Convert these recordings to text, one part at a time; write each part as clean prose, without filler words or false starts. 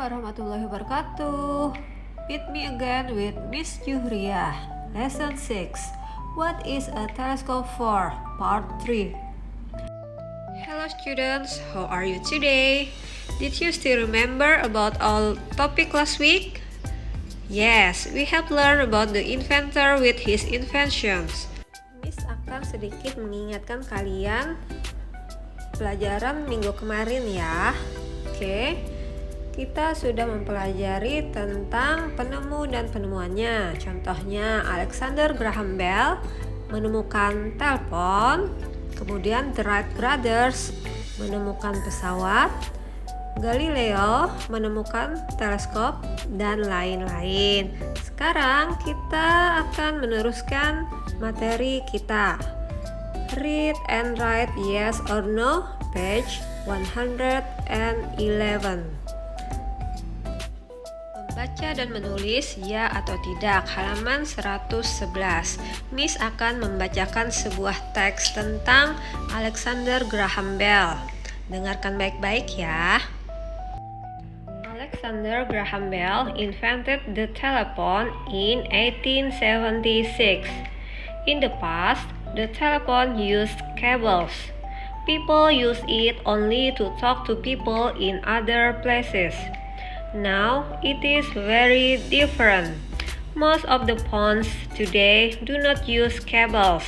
warahmatullahi wabarakatuh. Meet me again with Miss Juhriah. Lesson 6. What is a telescope for? Part 3. Hello students, how are you today? Did you still remember about our topic last week? Yes, we have learned about the inventor with his inventions. Miss akan sedikit mengingatkan kalian pelajaran minggu kemarin ya. Oke, kita sudah mempelajari tentang penemu dan penemuannya. Contohnya Alexander Graham Bell menemukan telepon, kemudian the Wright Brothers menemukan pesawat, Galileo menemukan teleskop, dan lain-lain. Sekarang kita akan meneruskan materi kita. Read and write yes or no, page 111. Membaca dan menulis ya atau tidak, halaman 111. Miss akan membacakan sebuah teks tentang Alexander Graham Bell. Dengarkan baik-baik ya. Alexander Graham Bell invented the telephone in 1876. In the past, the telephone used cables. People use it only to talk to people in other places. Now, it is very different. Most of the phones today do not use cables.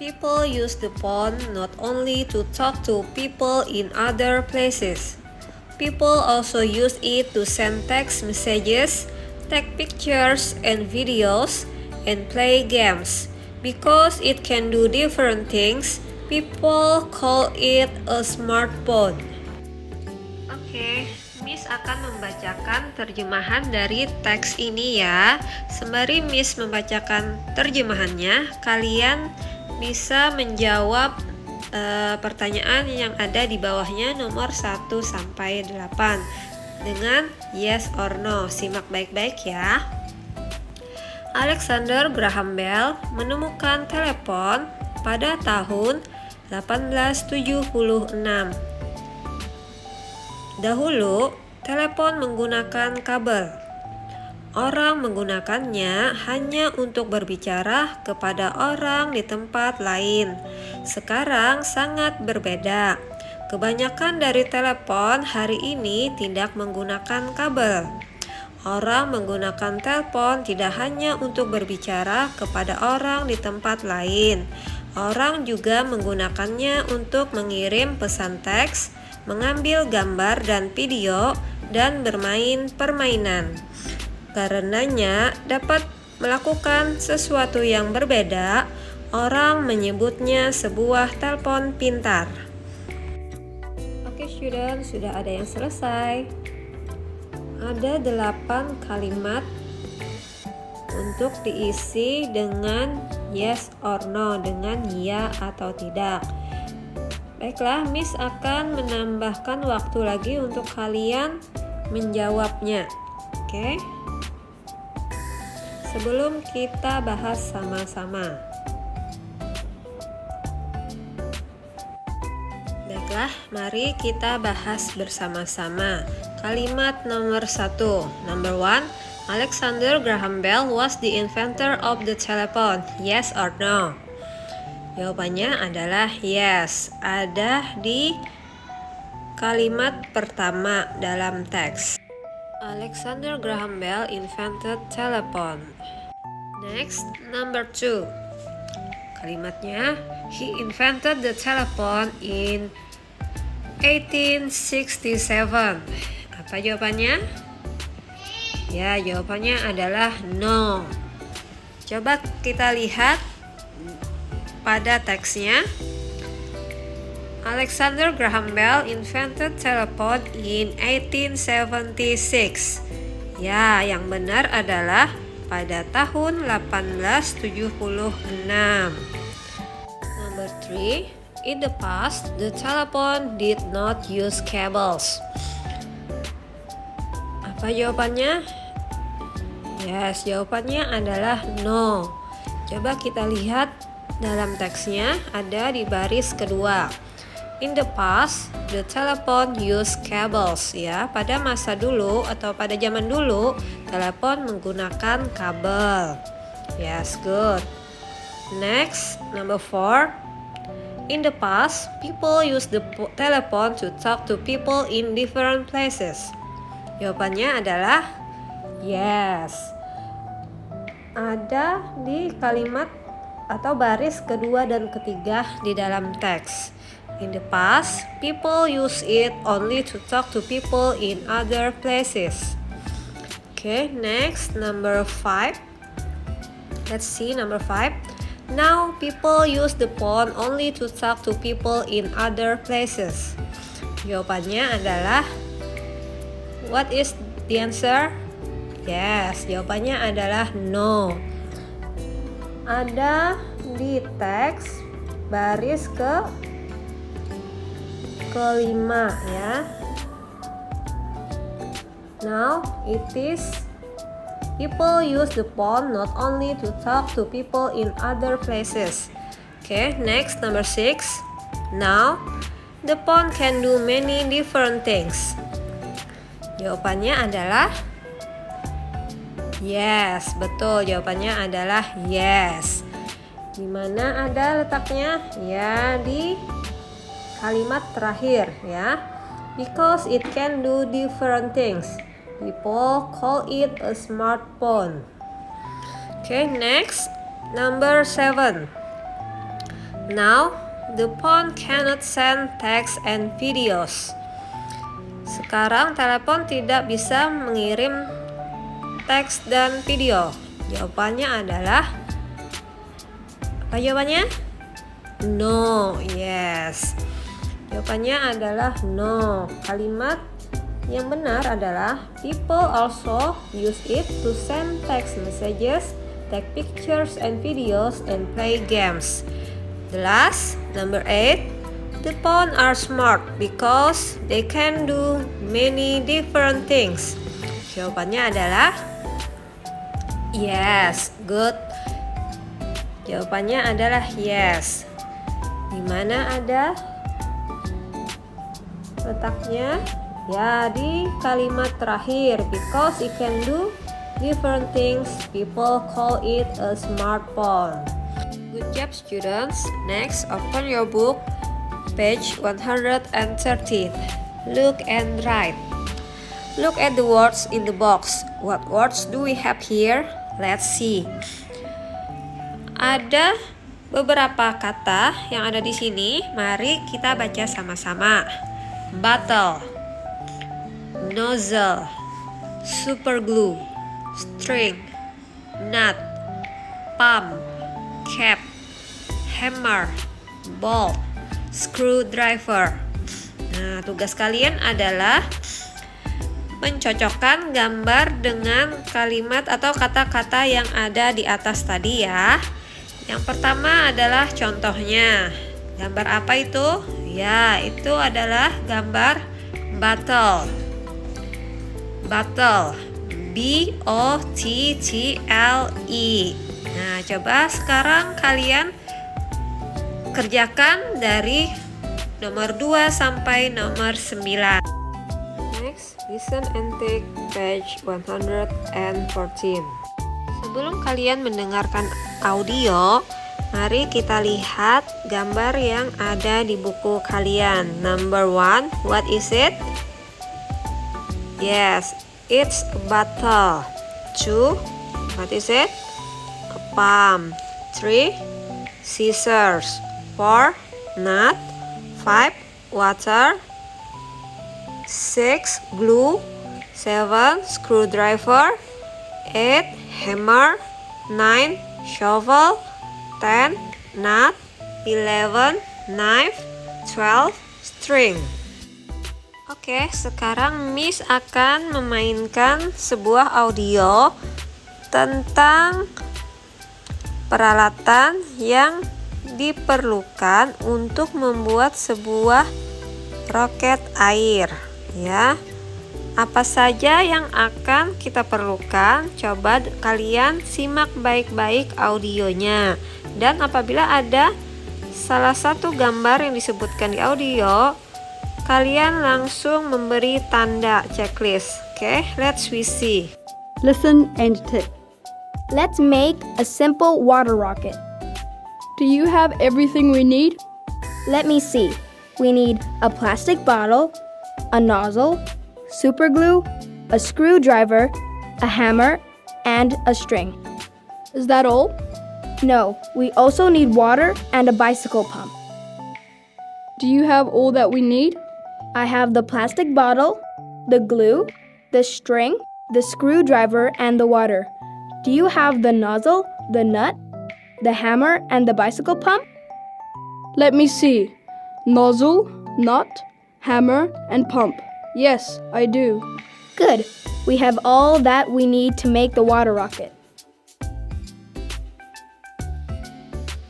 People use the phone not only to talk to people in other places. People also use it to send text messages, take pictures and videos, and play games. Because it can do different things, people call it a smartphone. Oke, Miss akan membacakan terjemahan dari teks ini ya. Sembari Miss membacakan terjemahannya, kalian bisa menjawab pertanyaan yang ada di bawahnya nomor 1 sampai 8 dengan yes or no. Simak baik-baik ya. Alexander Graham Bell menemukan telepon pada tahun 1876. Dahulu, telepon menggunakan kabel. Orang menggunakannya hanya untuk berbicara kepada orang di tempat lain. Sekarang sangat berbeda. Kebanyakan dari telepon hari ini tidak menggunakan kabel. Orang menggunakan telepon tidak hanya untuk berbicara kepada orang di tempat lain. Orang juga menggunakannya untuk mengirim pesan teks, mengambil gambar dan video, dan bermain permainan. Karenanya dapat melakukan sesuatu yang berbeda, orang menyebutnya sebuah telepon pintar. Oke student, sudah ada yang selesai. Ada 8 kalimat untuk diisi dengan yes or no, dengan ya atau tidak. Baiklah, Miss akan menambahkan waktu lagi untuk kalian menjawabnya. Oke? Sebelum kita bahas sama-sama. Baiklah, mari kita bahas bersama-sama. Kalimat nomor 1. Number 1. Alexander Graham Bell was the inventor of the telephone. Yes or no? Jawabannya adalah yes. Ada di kalimat pertama dalam teks. Alexander Graham Bell invented telephone. Next, number 2. Kalimatnya, he invented the telephone in 1867. Apa jawabannya? Ya, jawabannya adalah no. Coba kita lihat pada teksnya. Alexander Graham Bell invented telephone in 1876. Ya, yang benar adalah pada tahun 1876. Number 3. In the past, the telephone did not use cables. Apa jawabannya? Yes, jawabannya adalah no. Coba kita lihat dalam teksnya, ada di baris kedua. In the past, the telephone used cables ya. Pada masa dulu atau pada zaman dulu, telepon menggunakan kabel. Yes, good. Next, number 4. In the past, people used the telephone to talk to people in different places. Jawabannya adalah yes. Ada di kalimat atau baris kedua dan ketiga di dalam teks. In the past, people use it only to talk to people in other places. Okay, next, number 5. Let's see, number 5. Now, people use the phone only to talk to people in other places. Jawabannya adalah, what is the answer? Yes, jawabannya adalah no. Ada di teks baris kelima ya. Now it is people use the phone not only to talk to people in other places. Okay, next, number 6. Now the phone can do many different things. Jawabannya adalah yes, betul. Jawabannya adalah yes. Di mana ada letaknya? Ya, di kalimat terakhir ya. Because it can do different things, people call it a smartphone. Okay, next, number 7. Now, the phone cannot send text and videos. Sekarang telepon tidak bisa mengirim teks dan video. Jawabannya adalah apa jawabannya? No, yes. Jawabannya adalah no. Kalimat yang benar adalah people also use it to send text messages, take pictures and videos, and play games. The last, number 8. The phone are smart because they can do many different things. Jawabannya adalah yes, good. Jawabannya adalah yes. Di mana ada letaknya? Ya, di kalimat terakhir. Because it can do different things, people call it a smartphone. Good job, students. Next, open your book, page 113. Look and write. Look at the words in the box. What words do we have here? Let's see. Ada beberapa kata yang ada di sini. Mari kita baca sama-sama. Bottle, nozzle, superglue, string, nut, pump, cap, hammer, bolt, screwdriver. Nah, tugas kalian adalah mencocokkan gambar dengan kalimat atau kata-kata yang ada di atas tadi ya. Yang pertama adalah contohnya. Gambar apa itu? Ya, itu adalah gambar bottle. Bottle. B-O-T-T-L-E. Nah, coba sekarang kalian kerjakan dari nomor 2 sampai nomor 9. Next, listen and take page 114. Sebelum kalian mendengarkan audio, mari kita lihat gambar yang ada di buku kalian. Number 1, what is it? Yes, it's a bottle. 2, what is it? A pump. 3, scissors. 4, nut. 5, water. 6, glue. 7, screwdriver. 8, hammer. 9, shovel. 10, nut. 11, knife. 12, string. Oke, sekarang Miss akan memainkan sebuah audio tentang peralatan yang diperlukan untuk membuat sebuah roket air, ya. Apa saja yang akan kita perlukan? Coba kalian simak baik-baik audionya. Dan apabila ada salah satu gambar yang disebutkan di audio, kalian langsung memberi tanda checklist. Oke, let's we see. Listen and tick. Let's make a simple water rocket. Do you have everything we need? Let me see. We need a plastic bottle, a nozzle, super glue, a screwdriver, a hammer, and a string. Is that all? No, we also need water and a bicycle pump. Do you have all that we need? I have the plastic bottle, the glue, the string, the screwdriver, and the water. Do you have the nozzle, the nut, the hammer, and the bicycle pump? Let me see. Nozzle, nut, hammer, and pump. Yes, I do. Good. We have all that we need to make the water rocket.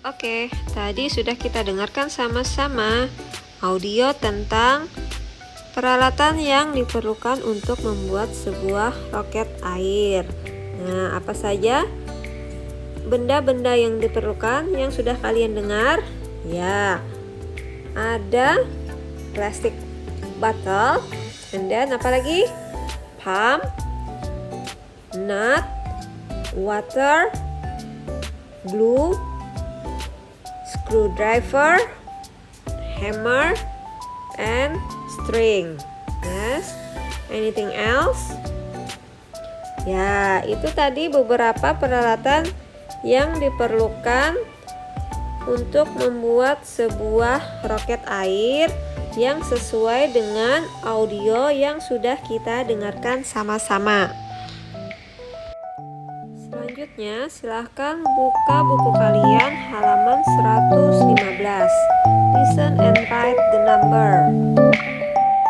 Oke, tadi sudah kita dengarkan sama-sama audio tentang peralatan yang diperlukan untuk membuat sebuah roket air. Nah, apa saja benda-benda yang diperlukan yang sudah kalian dengar? Ya, ada plastic bottle, and then apa lagi? Pump, nut, water, glue, screwdriver, hammer, and string. Yes. Anything else? Ya, itu tadi beberapa peralatan yang diperlukan untuk membuat sebuah roket air yang sesuai dengan audio yang sudah kita dengarkan sama-sama. Selanjutnya, silahkan buka buku kalian halaman 115. Listen and write the number.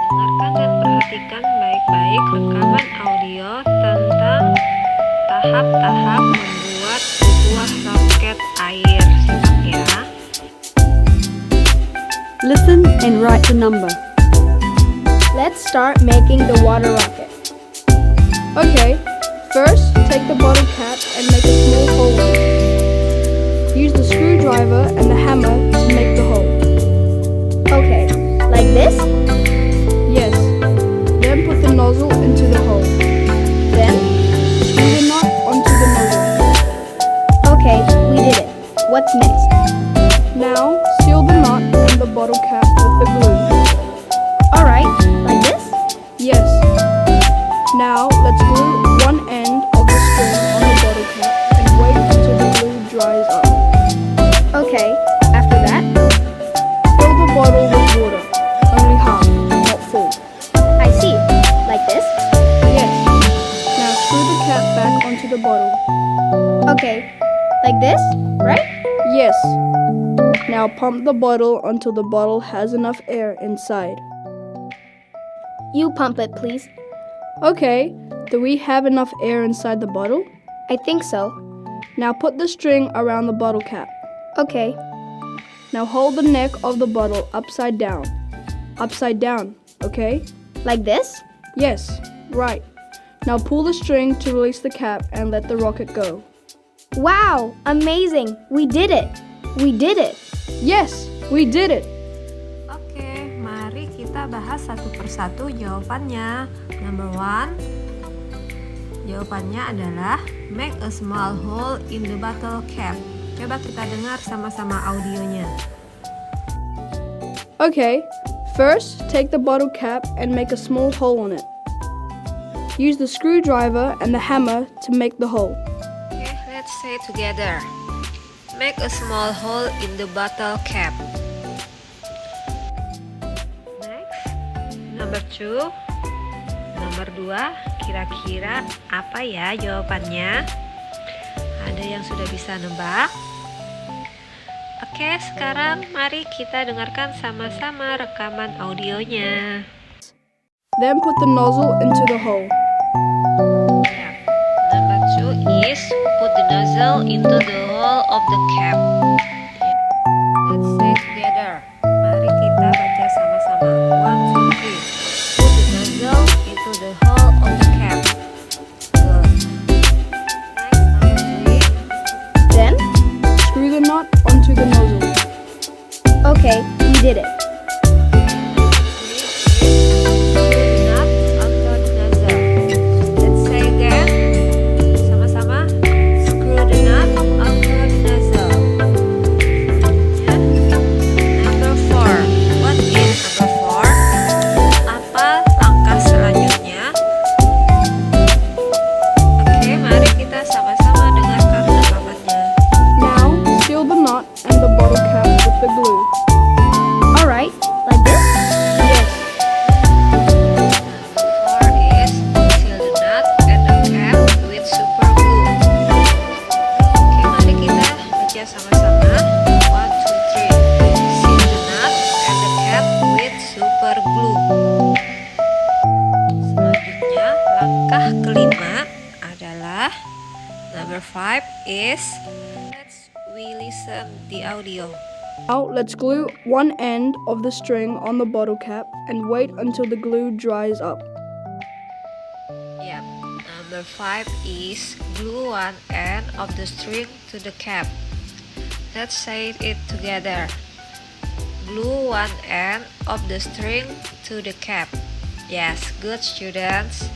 Dengarkan dan perhatikan baik-baik rekaman audio tentang tahap-tahap membuat sebuah roket air. Simak ya. Listen and write the number. Let's start making the water rocket. Okay, first take the bottle cap and make a small hole in it. Use the screwdriver and the hammer to make the hole. Okay, like this? Yes. Then put the nozzle into the hole. Then? Screw the nut onto the nozzle. Okay, we did it. What's next? Now, seal the nut and the bottle cap with the glue. Alright, like this? Yes. Now, let's glue one end of the string on the bottle cap and wait until the glue dries up. Okay, after that? Fill the bottle with water. Only half, not full. I see. Like this? Yes. Now screw the cap back onto the bottle. Okay, like this, right? Yes. Now pump the bottle until the bottle has enough air inside. You pump it, please. Okay, do we have enough air inside the bottle? I think so. Now put the string around the bottle cap. Okay, Now hold the neck of the bottle upside down. Upside down, okay? like this? Yes, right. Now pull the string to release the cap and let the rocket go. Wow, amazing! We did it! We did it! Yes, we did it! Oke, mari kita bahas satu persatu jawabannya. Number 1, jawabannya adalah make a small hole in the bottle cap. Coba kita dengar sama-sama audionya. Okay, first take the bottle cap and make a small hole in it. Use the screwdriver and the hammer to make the hole. Okay, let's say it together. Make a small hole in the bottle cap. Next, number 2. Nomor 2, kira-kira apa ya jawabannya? Ada yang sudah bisa nebak? Oke, sekarang mari kita dengarkan sama-sama rekaman audionya. Then put the nozzle into the hole. Yeah. Number 2 is put the nozzle into the hole of the cap. Let's say it together. Mari kita baca sama-sama. 1, 2, 3. Put the nozzle into the hole of the cap. Good. Next, number 3. Then, Screw the nut onto the nozzle. 5 is, we listen the audio. Now let's glue one end of the string on the bottle cap and wait until the glue dries up. Yep. Number 5 is glue one end of the string to the cap. Let's say it together. Glue one end of the string to the cap. Yes, good students.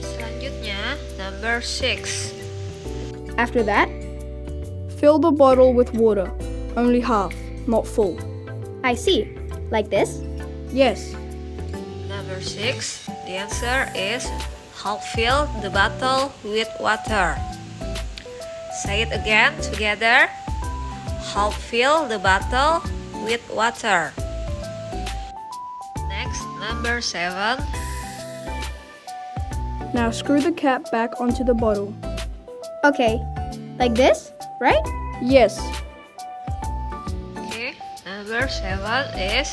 Selanjutnya, number 6. After that, fill the bottle with water, only half, not full. I see. Like this? Yes. Number 6, the answer is half fill the bottle with water. Say it again together. Half fill the bottle with water. Next, number 7. Now screw the cap back onto the bottle. Okay. Like this, right? Yes. Okay, number 7 is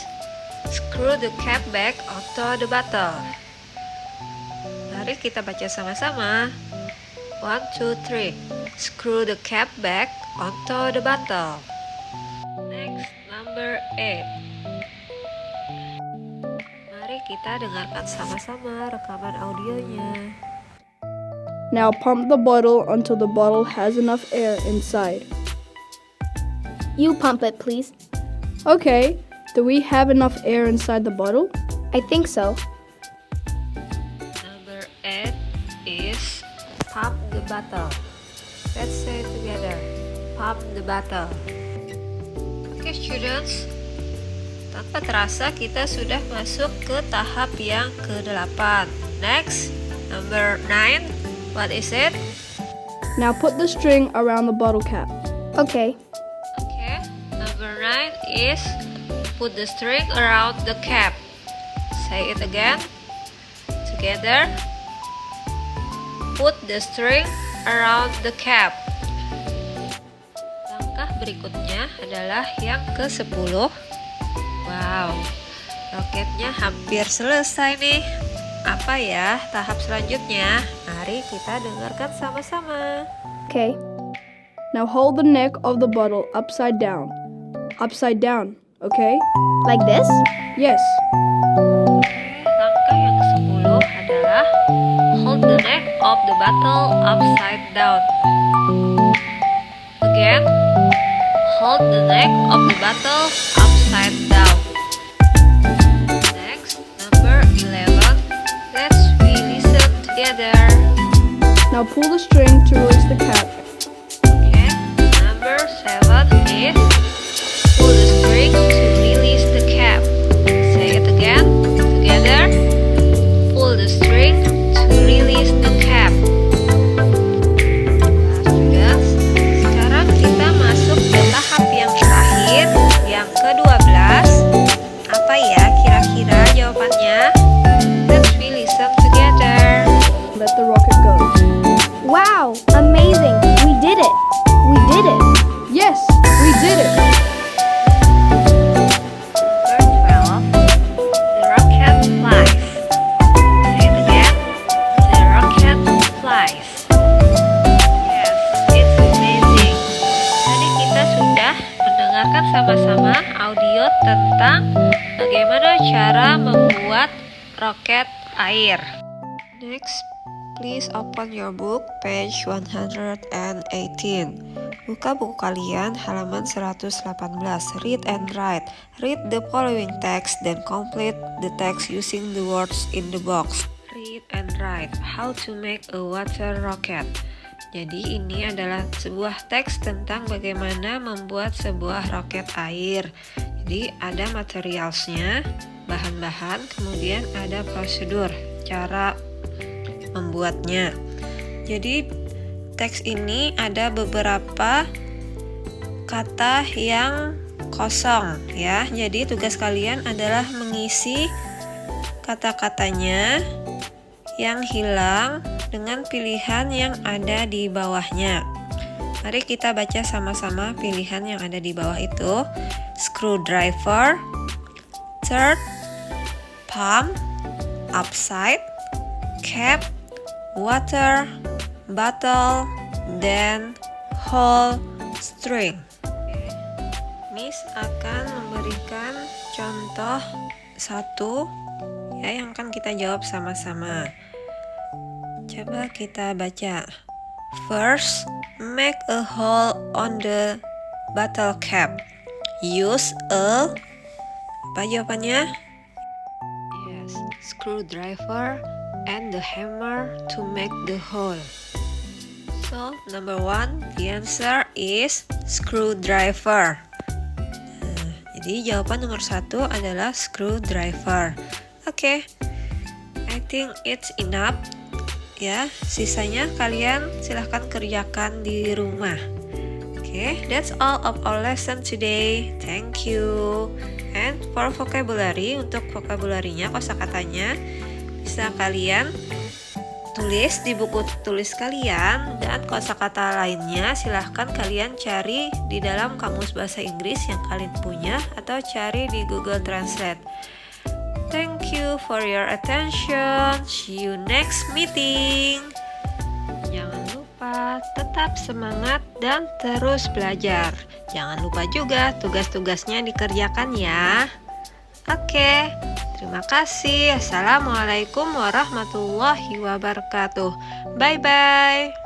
screw the cap back onto the bottle. Mari kita baca sama-sama. 1, 2, 3. Screw the cap back onto the bottle. Next, number 8. Mari kita dengarkan sama-sama rekaman audionya. Now pump the bottle until the bottle has enough air inside. You pump it, please. Okay, do we have enough air inside the bottle? I think so. Number 8 is pump the bottle. Let's say it together. Pump the bottle. Okay, students. Tanpa terasa kita sudah masuk ke tahap yang ke-8. Next, number 9. What is it? Now put the string around the bottle cap. Okay. Okay, number 9 is put the string around the cap. Say it again. Together. Put the string around the cap. Langkah berikutnya adalah yang ke-10. Wow, roketnya hampir selesai nih. Apa ya tahap selanjutnya? Mari kita dengarkan sama-sama. Okay. Now hold the neck of the bottle upside down. Upside down, okay? Like this? Yes. Langkah yang ke-10 adalah hold the neck of the bottle upside down. Again, hold the neck of the bottle upside down. Next, number 11. Let's listen together. Now pull the string to release the cap. Okay, number 7 is pull the string to release the cap. Say it again, together. Pull the string to release the cap. Nah, students, sekarang kita masuk ke tahap yang terakhir, yang ke-12. Apa ya kira-kira jawabannya? Let's listen together. Let the rocket go. Wow! Amazing! We did it! We did it! Yes, we did it. Number 12. The rocket flies. Say it again. The rocket flies. Yes, it's amazing. Tadi kita sudah mendengarkan sama-sama audio tentang bagaimana cara membuat roket air. Next, please open your book, page 118. Buka buku kalian, halaman 118. Read and write. Read the following text, then complete the text using the words in the box. Read and write. How to make a water rocket. Jadi ini adalah sebuah teks tentang bagaimana membuat sebuah roket air. Jadi ada materialsnya, bahan-bahan, kemudian ada prosedur, cara membuatnya. Jadi teks ini ada beberapa kata yang kosong ya. Jadi tugas kalian adalah mengisi kata-katanya yang hilang dengan pilihan yang ada di bawahnya. Mari kita baca sama-sama pilihan yang ada di bawah itu. Screwdriver, third, pump, upside, cap, water, bottle, then whole string. Miss akan memberikan contoh satu ya yang akan kita jawab sama-sama. Coba kita baca. First, make a hole on the bottle cap. Use a apa jawabannya? Yes, screwdriver and the hammer to make the hole. So, number 1, the answer is screwdriver. Jadi jawaban nomor 1 adalah screwdriver. Oke, I think it's enough. Ya, sisanya kalian silahkan kerjakan di rumah. Oke, that's all of our lesson today. Thank you. And for vocabulary, untuk vocabulary-nya, kosakatanya bisa kalian tulis di buku tulis kalian, dan kosakata lainnya silahkan kalian cari di dalam kamus bahasa Inggris yang kalian punya atau cari di Google Translate. Thank you for your attention. See you next meeting. Jangan lupa tetap semangat dan terus belajar. Jangan lupa juga tugas-tugasnya dikerjakan ya. Oke, terima kasih. Assalamualaikum warahmatullahi wabarakatuh. Bye-bye.